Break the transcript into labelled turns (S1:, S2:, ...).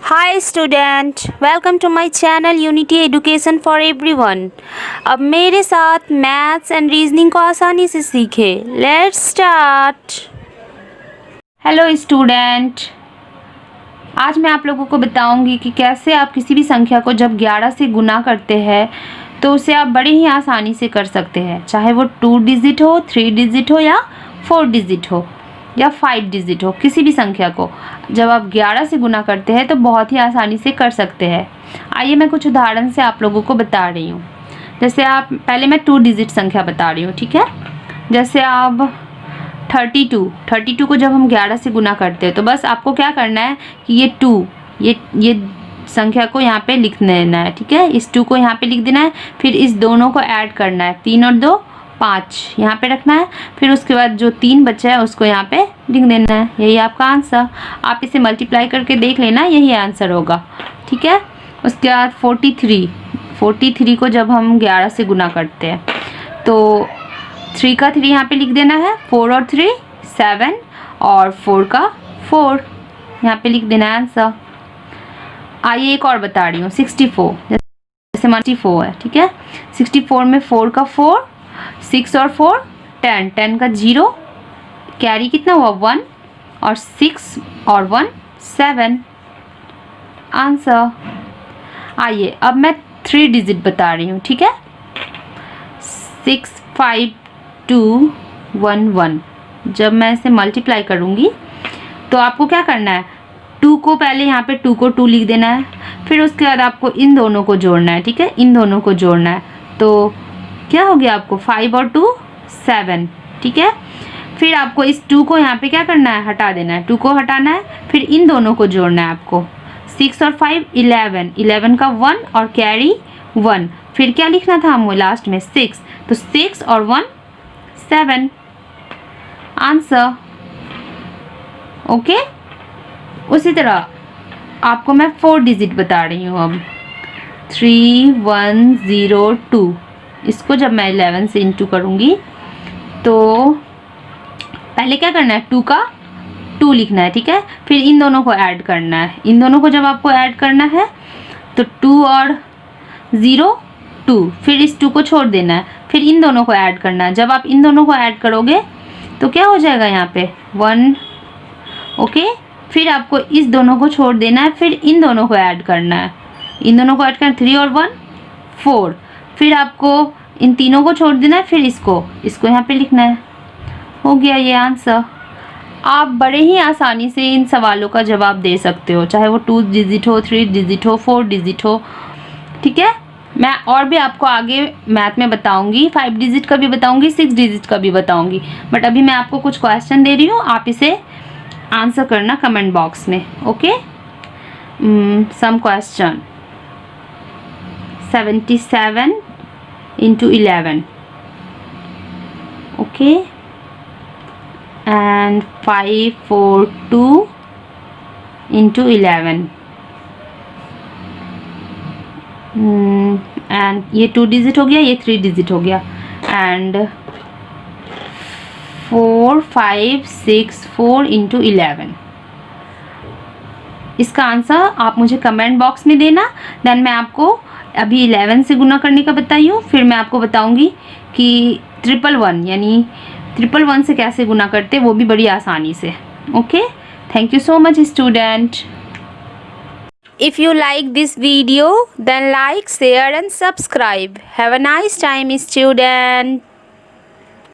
S1: Hi student, welcome to my channel Unity Education for everyone. अब मेरे साथ maths and reasoning को आसानी से सीखें। Let's start. हेलो स्टूडेंट, आज मैं आप लोगों को बताऊंगी कि कैसे आप किसी भी संख्या को जब 11 से गुना करते हैं तो उसे आप बड़े ही आसानी से कर सकते हैं, चाहे वो 2 डिजिट हो, 3 डिजिट हो या 4 डिजिट हो या 5 डिजिट हो। किसी भी संख्या को जब आप 11 से गुना करते हैं तो बहुत ही आसानी से कर सकते हैं। आइए मैं कुछ उदाहरण से आप लोगों को बता रही हूँ। जैसे आप पहले मैं 2 डिजिट संख्या बता रही हूँ, ठीक है। जैसे आप 32 को जब हम 11 से गुना करते हैं तो बस आपको क्या करना है कि ये 2 ये संख्या को यहाँ पे लिख देना है, ठीक है। इस 2 को यहाँ पे लिख देना है, फिर इस दोनों को ऐड करना है, 3 और 2 5 यहाँ पे रखना है, फिर उसके बाद जो 3 बचा है उसको यहाँ पे लिख देना है। यही आपका आंसर। आप इसे मल्टीप्लाई करके देख लेना, यही आंसर होगा, ठीक है। उसके बाद 43 को जब हम 11 से गुना करते हैं तो 3 का 3 यहाँ पे लिख देना है, 4 और 3 7 और 4 का 4 यहाँ पे लिख देना है आंसर। आइए एक और बता रही हूँ, 64 जैसे 64 है, ठीक है। 64 में 4 का 4, 6 और 4 10 का 0, कैरी कितना हुआ 1 और 6 और 1 7 आंसर। आइए अब मैं 3 डिजिट बता रही हूँ, ठीक है। 6 5 2 1 1 जब मैं इसे मल्टीप्लाई करूँगी तो आपको क्या करना है, 2 को पहले यहाँ पे 2 को 2 लिख देना है, फिर उसके बाद आपको इन दोनों को जोड़ना है, ठीक है। इन दोनों को जोड़ना है तो क्या हो गया आपको 5 और 2 7, ठीक है। फिर आपको इस 2 को यहाँ पे क्या करना है, हटा देना है, 2 को हटाना है, फिर इन दोनों को जोड़ना है आपको। 6 और 5 11 का 1 और कैरी 1, फिर क्या लिखना था हमको लास्ट में 6, तो 6 और 1 7 आंसर। ओके, उसी तरह आपको मैं 4 डिजिट बता रही हूँ अब 3102। इसको जब मैं 11 से इंटू करूँगी तो पहले क्या करना है, 2 का 2 लिखना है, ठीक है। फिर इन दोनों को ऐड करना है, इन दोनों को जब आपको ऐड करना है तो 2 और 0 2, फिर इस 2 को छोड़ देना है, फिर इन दोनों को ऐड करना है। जब आप इन दोनों को ऐड करोगे तो क्या हो जाएगा यहाँ पे 1, ओके। फिर आपको इस दोनों को छोड़ देना है, फिर इन दोनों को ऐड करना है, इन दोनों को ऐड करना 3 और 1 4, फिर आपको इन तीनों को छोड़ देना है, फिर इसको यहाँ पे लिखना है। हो गया ये आंसर। आप बड़े ही आसानी से इन सवालों का जवाब दे सकते हो, चाहे वो 2 डिजिट हो, 3 डिजिट हो, 4 डिजिट हो, ठीक है। मैं और भी आपको आगे मैथ में बताऊंगी, 5 डिजिट का भी बताऊंगी, 6 डिजिट का भी बताऊंगी, बट अभी मैं आपको कुछ क्वेश्चन दे रही हूँ, आप इसे आंसर करना कमेंट बॉक्स में, okay. Sum question 77 into 11, okay, and 542 into 11, and ये 2 डिजिट हो गया, ये 3 डिजिट हो गया, and 4564 into 11। इसका आंसर आप मुझे कमेंट बॉक्स में देना। देन मैं आपको अभी 11 से गुना करने का बताई हूँ, फिर मैं आपको बताऊंगी कि 111 यानी 111 से कैसे गुना करते, वो भी बड़ी आसानी से। Okay, thank you so much student. If you like this video then like, share and subscribe. Have a nice time student.